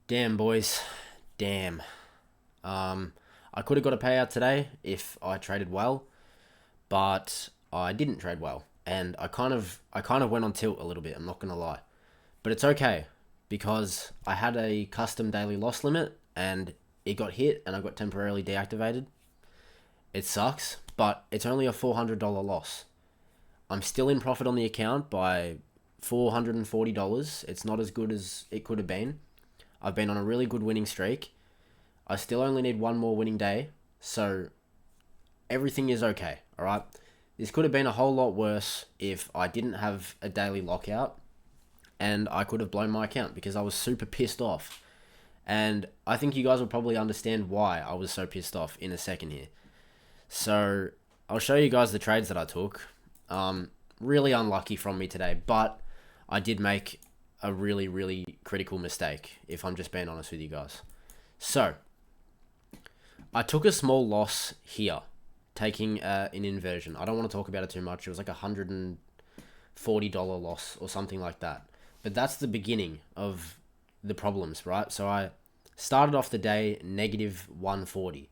Damn, boys. Damn. I could have got a payout today if I traded well, but I didn't trade well. And I kind of went on tilt a little bit, I'm not gonna lie. But it's okay because I had a custom daily loss limit and it got hit and I got temporarily deactivated. It sucks, but it's only a $400 loss. I'm still in profit on the account by $440. It's not as good as it could have been. I've been on a really good winning streak. I still only need one more winning day, so everything is okay, alright? This could have been a whole lot worse if I didn't have a daily lockout and I could have blown my account because I was super pissed off. And I think you guys will probably understand why I was so pissed off in a second here. So I'll show you guys the trades that I took. Really unlucky from me today, but I did make a really, really critical mistake, if I'm just being honest with you guys. So, I took a small loss here, taking an inversion. I don't want to talk about it too much. It was like $140 loss or something like that. But that's the beginning of the problems, right? So I started off the day negative 140.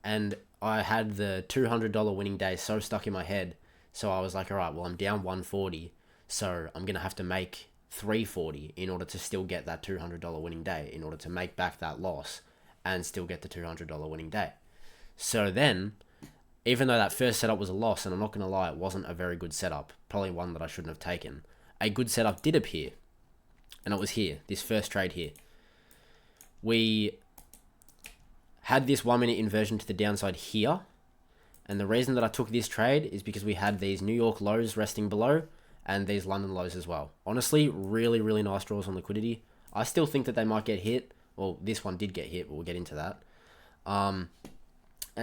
And I had the $200 winning day so stuck in my head. So I was like, all right, well, I'm down 140. So I'm going to have to make 340 in order to still get that $200 winning day, in order to make back that loss and still get the $200 winning day. So then, even though that first setup was a loss, and I'm not going to lie, it wasn't a very good setup, probably one that I shouldn't have taken, a good setup did appear. And it was here, this first trade here. We had this 1 minute inversion to the downside here. And the reason that I took this trade is because we had these New York lows resting below and these London lows as well. Honestly, really, really nice draws on liquidity. I still think that they might get hit. Well, this one did get hit, but we'll get into that. And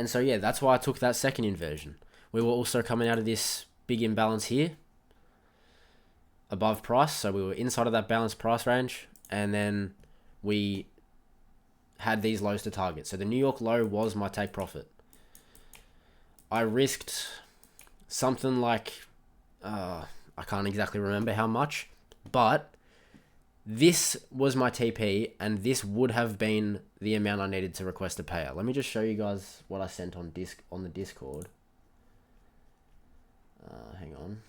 so, yeah, that's why I took that second inversion. We were also coming out of this big imbalance here, above price. So we were inside of that balanced price range. And then we had these lows to target. So the New York low was my take profit. I risked something like, I can't exactly remember how much, but this was my TP, and this would have been the amount I needed to request a payout. Let me just show you guys what I sent on the Discord. Hang on.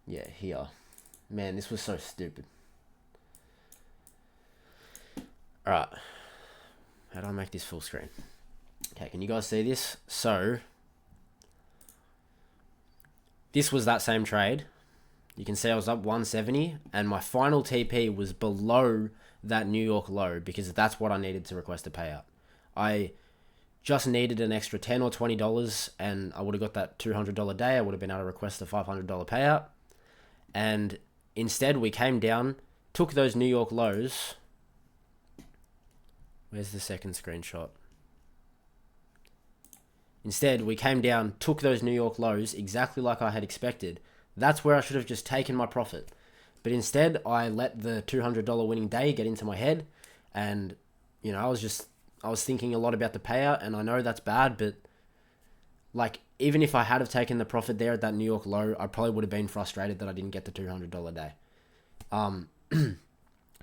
Yeah, here. Man, this was so stupid. Alright. How do I make this full screen? Okay, can you guys see this? So, this was that same trade. You can see I was up 170, and my final TP was below that New York low because that's what I needed to request a payout. I just needed an extra $10 or $20, and I would have got that $200 day. I would have been able to request a $500 payout. And instead, we came down, took those New York lows. Where's the second screenshot? Instead, we came down, took those New York lows exactly like I had expected. That's where I should have just taken my profit. But instead, I let the $200 winning day get into my head. And, you know, I was thinking a lot about the payout. And I know that's bad, but, like, even if I had have taken the profit there at that New York low, I probably would have been frustrated that I didn't get the $200 day.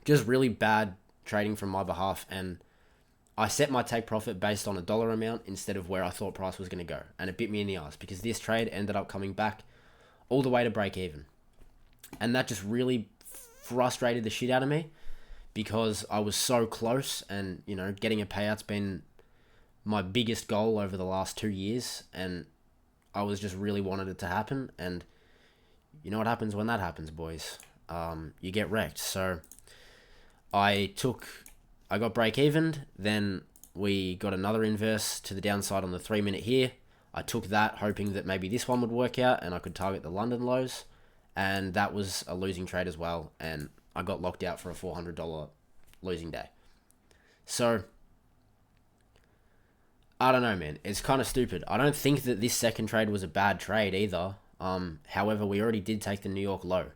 Just really bad trading from my behalf. And I set my take profit based on a dollar amount instead of where I thought price was going to go. And it bit me in the ass because this trade ended up coming back all the way to break even. And that just really frustrated the shit out of me because I was so close, and, you know, getting a payout's been my biggest goal over the last 2 years, and I was just really wanted it to happen. And you know what happens when that happens, boys? You get wrecked. So I got break evened, then we got another inverse to the downside on the 3 minute here. I took that hoping that maybe this one would work out and I could target the London lows, and that was a losing trade as well, and I got locked out for a $400 losing day. So, I don't know, man. It's kind of stupid. I don't think that this second trade was a bad trade either. However, we already did take the New York low.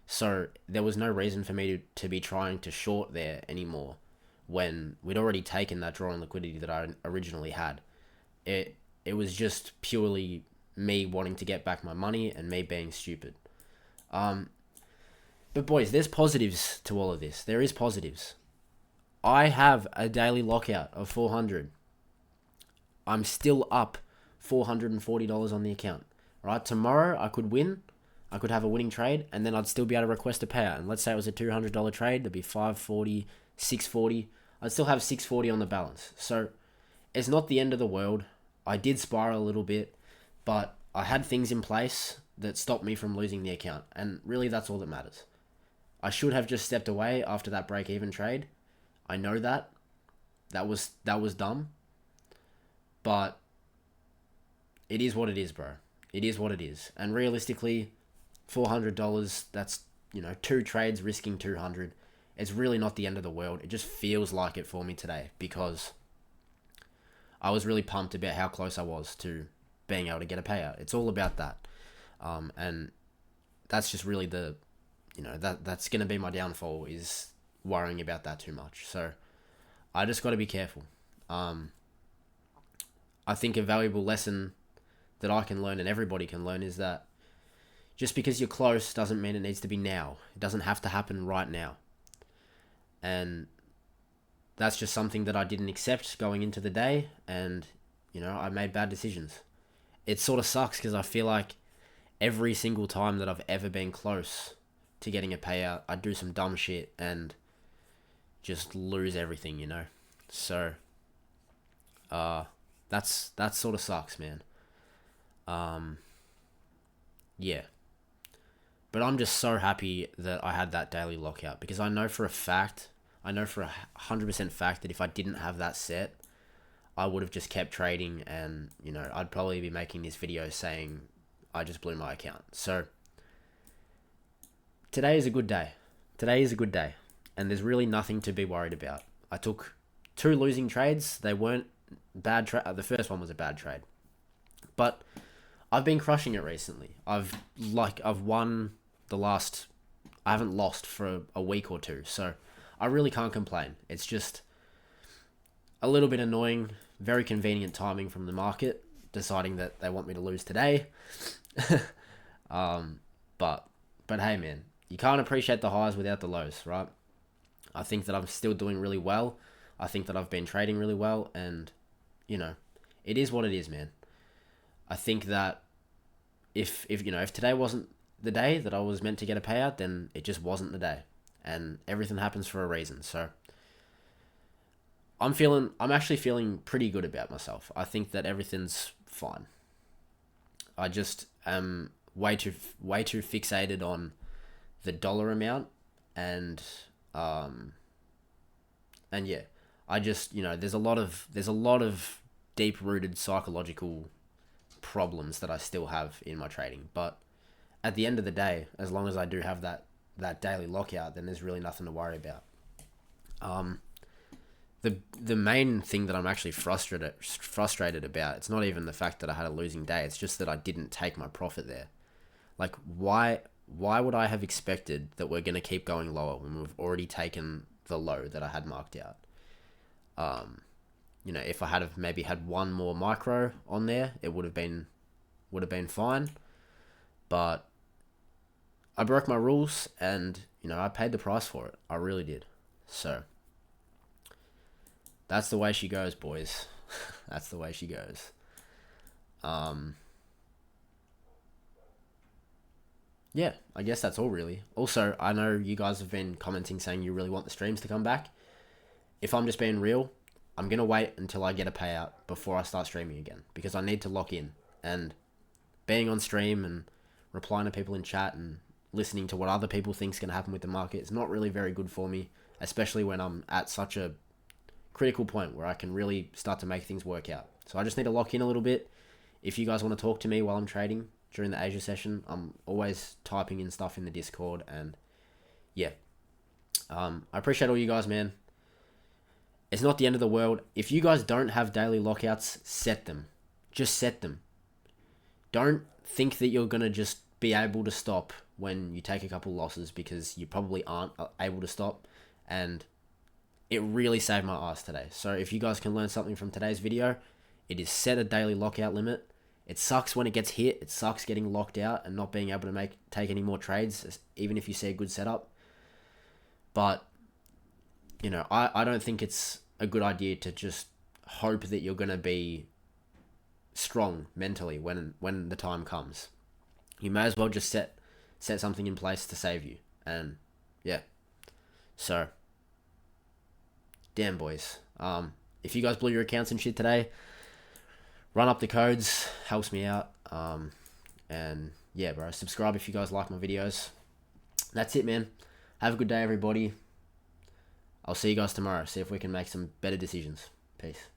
So, there was no reason for me to be trying to short there anymore when we'd already taken that draw on liquidity that I originally had. It was just purely me wanting to get back my money and me being stupid. But boys, there's positives to all of this. There is positives. I have a daily lockout of 400. I'm still up $440 on the account. Right? Tomorrow I could win. I could have a winning trade, and then I'd still be able to request a payout. And let's say it was a $200 trade, that'd be $540, $640. I'd still have $640 on the balance. So it's not the end of the world. I did spiral a little bit, but I had things in place that stopped me from losing the account. And really, that's all that matters. I should have just stepped away after that break-even trade. I know that. That was dumb. But it is what it is, bro. It is what it is. And realistically, $400, that's, 2 trades risking 200. It's really not the end of the world. It just feels like it for me today because I was really pumped about how close I was to being able to get a payout. It's all about that. And that's just really that's going to be my downfall, is worrying about that too much. So I just got to be careful. I think a valuable lesson that I can learn and everybody can learn is that just because you're close doesn't mean it needs to be now. It doesn't have to happen right now. And that's just something that I didn't accept going into the day, and, I made bad decisions. It sort of sucks because I feel like every single time that I've ever been close to getting a payout, I do some dumb shit and just lose everything, So, that sort of sucks, man. Yeah. But I'm just so happy that I had that daily lockout, because I know for a 100% fact that if I didn't have that set, I would have just kept trading, and, I'd probably be making this video saying I just blew my account. So today is a good day. And there's really nothing to be worried about. I took 2 losing trades. They weren't bad. The first one was a bad trade, but I've been crushing it recently. I've won the last. I haven't lost for a week or 2, so I really can't complain. It's just a little bit annoying. Very convenient timing from the market, deciding that they want me to lose today. But hey, man, you can't appreciate the highs without the lows, right? I think that I'm still doing really well. I think that I've been trading really well, and, it is what it is, man. I think that if today wasn't the day that I was meant to get a payout, then it just wasn't the day, and everything happens for a reason. So I'm actually feeling pretty good about myself. I think that everything's fine. I just am way too fixated on the dollar amount, and yeah, I just, there's a lot of deep-rooted psychological problems that I still have in my trading. But at the end of the day, as long as I do have that daily lockout, then there's really nothing to worry about. The main thing that I'm actually frustrated about, it's not even the fact that I had a losing day. It's just that I didn't take my profit there. Like, why would I have expected that we're going to keep going lower when we've already taken the low that I had marked out? If I had maybe had one more micro on there, it would have been fine. But I broke my rules, and, I paid the price for it. I really did. So that's the way she goes, boys. That's the way she goes. Yeah, I guess that's all, really. Also, I know you guys have been commenting saying you really want the streams to come back. If I'm just being real, I'm going to wait until I get a payout before I start streaming again, because I need to lock in. And being on stream and replying to people in chat and listening to what other people think is going to happen with the market is not really very good for me, especially when I'm at such a critical point where I can really start to make things work out. So I just need to lock in a little bit. If you guys want to talk to me while I'm trading during the Asia session, I'm always typing in stuff in the Discord, and yeah. I appreciate all you guys, man. It's not the end of the world. If you guys don't have daily lockouts, set them. Just set them. Don't think that you're going to just be able to stop when you take a couple losses, because you probably aren't able to stop, and it really saved my ass today. So if you guys can learn something from today's video, it is set a daily lockout limit. It sucks when it gets hit. It sucks getting locked out and not being able to take any more trades, even if you see a good setup. But, you know, I don't think it's a good idea to just hope that you're going to be strong mentally when the time comes. You may as well just set something in place to save you. And yeah. So, damn, boys. If you guys blew your accounts and shit today, run up the codes, helps me out. And yeah, bro, subscribe if you guys like my videos. That's it, man. Have a good day, everybody. I'll see you guys tomorrow. See if we can make some better decisions. Peace.